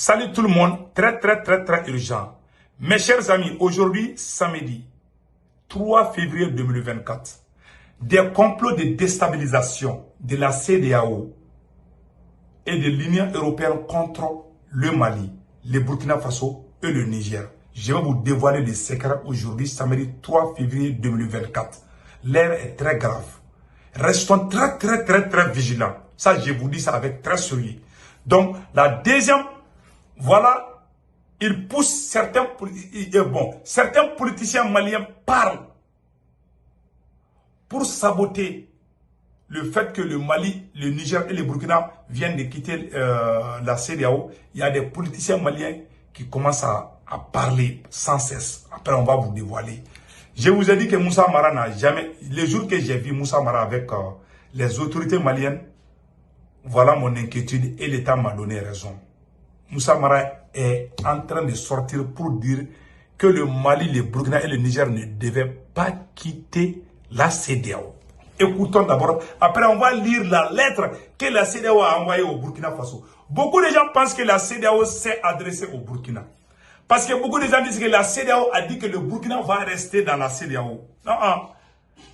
Salut tout le monde, très urgent. Mes chers amis, aujourd'hui, samedi 3 février 2024, des complots de déstabilisation de la CEDEAO et de l'Union européenne contre le Mali, le Burkina Faso et le Niger. Je vais vous dévoiler les secrets aujourd'hui, samedi 3 février 2024. L'heure est très grave. Restons très vigilants. Ça, je vous dis ça avec très sérieux. Donc, la deuxième, voilà, il pousse certains politiciens maliens parlent pour saboter le fait que le Mali, le Niger et le Burkina viennent de quitter la CEDEAO. Il y a des politiciens maliens qui commencent à parler sans cesse. Après, on va vous dévoiler. Je vous ai dit que Moussa Mara n'a jamais... Les jours que j'ai vu Moussa Mara avec les autorités maliennes, voilà mon inquiétude et l'État m'a donné raison. Moussa Mara est en train de sortir pour dire que le Mali, le Burkina et le Niger ne devaient pas quitter la CEDEAO. Écoutons d'abord, après on va lire la lettre que la CEDEAO a envoyée au Burkina Faso. Beaucoup de gens pensent que la CEDEAO s'est adressée au Burkina. Parce que beaucoup de gens disent que la CEDEAO a dit que le Burkina va rester dans la CEDEAO. Non,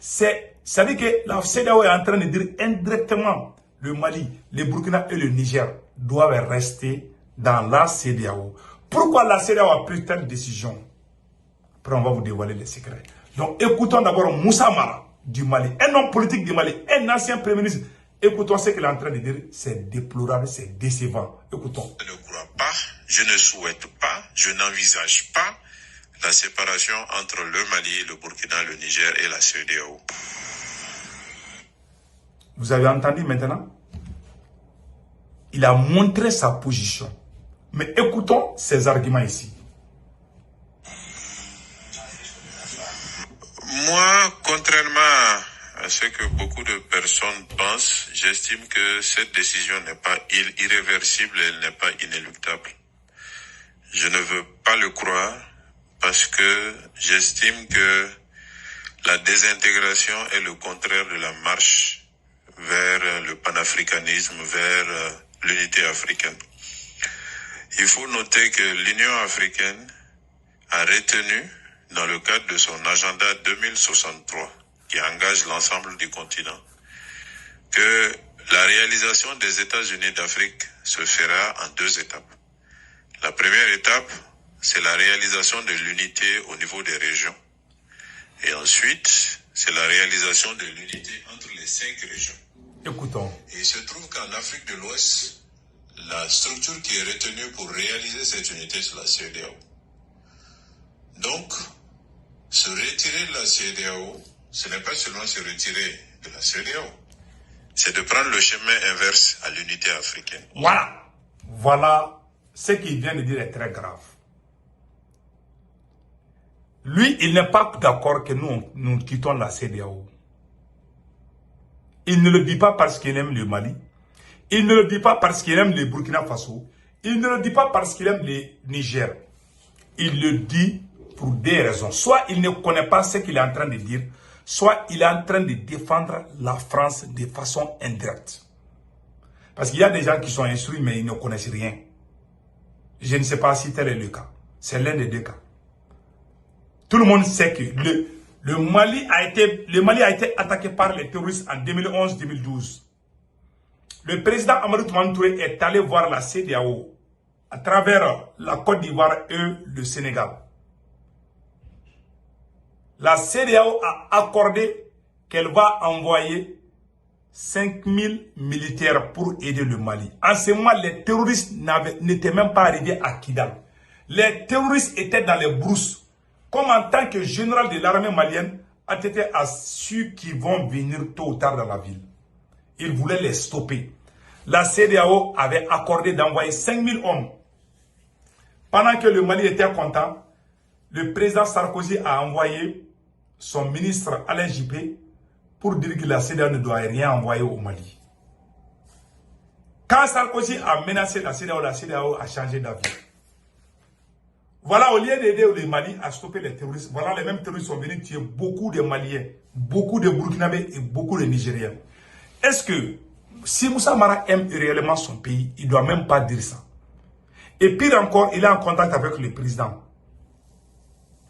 ça veut dire que la CEDEAO est en train de dire indirectement le Mali, le Burkina et le Niger doivent rester dans la CEDEAO. Pourquoi la CEDEAO a pris telle décision? Après, on va vous dévoiler les secrets. Donc, écoutons d'abord Moussa Mara du Mali, un homme politique du Mali, un ancien premier ministre. Écoutons ce qu'il est en train de dire. C'est déplorable, c'est décevant. Écoutons. Je ne crois pas, je ne souhaite pas, je n'envisage pas la séparation entre le Mali, le Burkina, le Niger et la CEDEAO. Vous avez entendu maintenant? Il a montré sa position. Mais écoutons ses arguments ici. Moi, contrairement à ce que beaucoup de personnes pensent, j'estime que cette décision n'est pas irréversible, elle n'est pas inéluctable. Je ne veux pas le croire parce que j'estime que la désintégration est le contraire de la marche vers le panafricanisme, vers l'unité africaine. Il faut noter que l'Union africaine a retenu, dans le cadre de son agenda 2063, qui engage l'ensemble du continent, que la réalisation des États-Unis d'Afrique se fera en 2 étapes. La première étape, c'est la réalisation de l'unité au niveau des régions. Et ensuite, c'est la réalisation de l'unité entre les 5 régions. Écoutons. Et il se trouve qu'en Afrique de l'Ouest, la structure qui est retenue pour réaliser cette unité, c'est la CEDEAO. Donc, se retirer de la CEDEAO, ce n'est pas seulement se retirer de la CEDEAO, c'est de prendre le chemin inverse à l'unité africaine. Voilà, ce qu'il vient de dire est très grave. Lui, il n'est pas d'accord que nous quittons la CEDEAO. Il ne le dit pas parce qu'il aime le Mali. Il ne le dit pas parce qu'il aime le Burkina Faso. Il ne le dit pas parce qu'il aime le Niger. Il le dit pour des raisons. Soit il ne connaît pas ce qu'il est en train de dire, soit il est en train de défendre la France de façon indirecte. Parce qu'il y a des gens qui sont instruits, mais ils ne connaissent rien. Je ne sais pas si tel est le cas. C'est l'un des 2 cas. Tout le monde sait que le Mali a été attaqué par les terroristes en 2011-2012. Le président Amadou Toumani est allé voir la CEDEAO à travers la Côte d'Ivoire et le Sénégal. La CEDEAO a accordé qu'elle va envoyer 5000 militaires pour aider le Mali. En ce moment, les terroristes n'étaient même pas arrivés à Kidal. Les terroristes étaient dans les brousses. Comme en tant que général de l'armée malienne, a été assuré qu'ils vont venir tôt ou tard dans la ville. Ils voulaient les stopper. La CEDEAO avait accordé d'envoyer 5000 hommes. Pendant que le Mali était content, le président Sarkozy a envoyé son ministre Alain Juppé pour dire que la CEDEAO ne doit rien envoyer au Mali. Quand Sarkozy a menacé la CEDEAO a changé d'avis. Voilà, au lieu d'aider le Mali à stopper les terroristes, voilà, les mêmes terroristes sont venus tuer beaucoup de Maliens, beaucoup de Burkinabés et beaucoup de Nigériens. Est-ce que si Moussa Mara aime réellement son pays, il ne doit même pas dire ça. Et pire encore, il est en contact avec le président.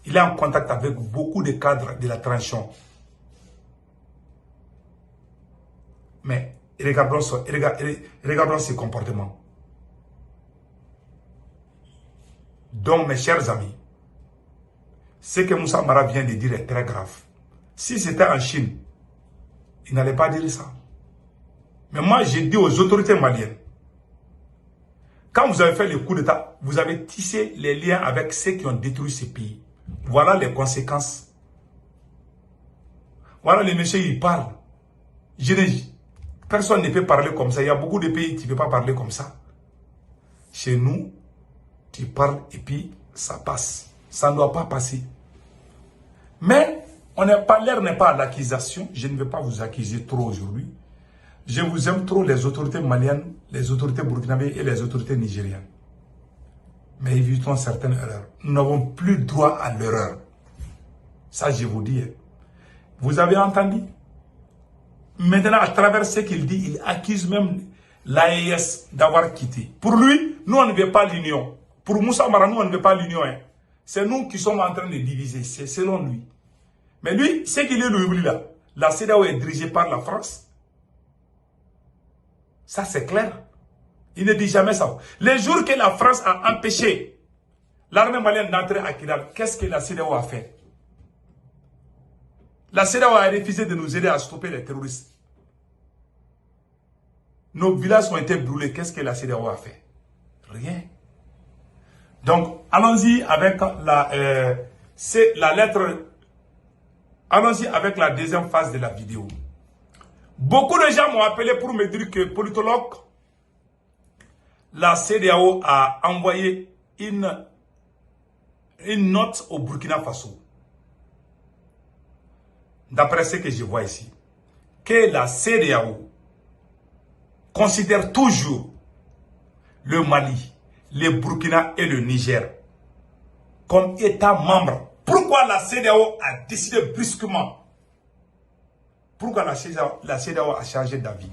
Il est en contact avec beaucoup de cadres de la transition. Mais regardons ses comportements. Donc, mes chers amis, ce que Moussa Mara vient de dire est très grave. Si c'était en Chine, il n'allait pas dire ça. Mais moi, j'ai dit aux autorités maliennes, quand vous avez fait le coup d'État, vous avez tissé les liens avec ceux qui ont détruit ce pays. Voilà les conséquences. Voilà, les messieurs, ils parlent. Personne ne peut parler comme ça. Il y a beaucoup de pays qui ne peuvent pas parler comme ça. Chez nous, tu parles et puis ça passe. Ça ne doit pas passer. Mais l'air n'est pas à l'accusation. Je ne vais pas vous accuser trop aujourd'hui. Je vous aime trop, les autorités maliennes, les autorités burkinabées et les autorités nigériennes. Mais évitons certaines erreurs. Nous n'avons plus droit à l'erreur. Ça, je vous dis. Vous avez entendu? Maintenant, à travers ce qu'il dit, il accuse même l'AES d'avoir quitté. Pour lui, nous, on ne veut pas l'union. Pour Moussa Mara, nous, on ne veut pas l'union. Hein. C'est nous qui sommes en train de diviser. C'est selon lui. Mais lui, ce qu'il est lui là, la CEDEAO est dirigée par la France. Ça, c'est clair. Il ne dit jamais ça. Les jours que la France a empêché l'armée malienne d'entrer à Kidal, qu'est-ce que la CEDEAO a fait? La CEDEAO a refusé de nous aider à stopper les terroristes. Nos villages ont été brûlés. Qu'est-ce que la CEDEAO a fait? Rien. Donc, allons-y avec la lettre. Allons-y avec la deuxième phase de la vidéo. Beaucoup de gens m'ont appelé pour me dire que, politologue, la CEDEAO a envoyé une note au Burkina Faso. D'après ce que je vois ici, que la CEDEAO considère toujours le Mali, le Burkina et le Niger comme États membres. Pourquoi la CEDEAO a décidé brusquement? Pourquoi la CEDEAO a changé d'avis?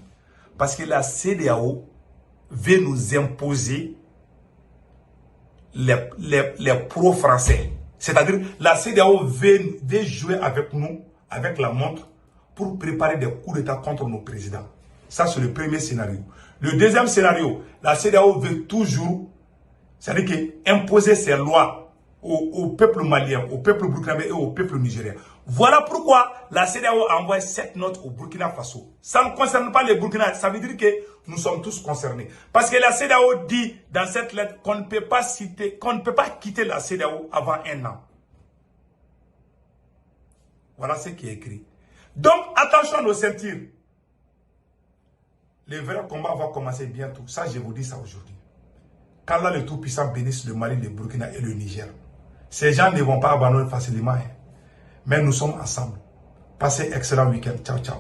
Parce que la CEDEAO veut nous imposer les pro-français. C'est-à-dire, la CEDEAO veut jouer avec nous, avec la montre, pour préparer des coups d'État contre nos présidents. Ça, c'est le premier scénario. Le deuxième scénario, la CEDEAO veut toujours, c'est-à-dire imposer ses lois au peuple malien, au peuple burkinabé et au peuple nigérien. Voilà pourquoi la CEDEAO a envoyé cette note au Burkina Faso. Ça ne concerne pas les Burkinabés, ça veut dire que nous sommes tous concernés. Parce que la CEDEAO dit dans cette lettre qu'on ne peut pas quitter la CEDEAO avant 1 an. Voilà ce qui est écrit. Donc, attention à nos ceintures. Le vrai combat va commencer bientôt. Ça, je vous dis ça aujourd'hui. Qu'Allah le Tout-Puissant bénisse le Mali, le Burkina et le Niger. Ces gens ne vont pas abandonner facilement. Hein. Mais nous sommes ensemble. Passez un excellent week-end. Ciao, ciao.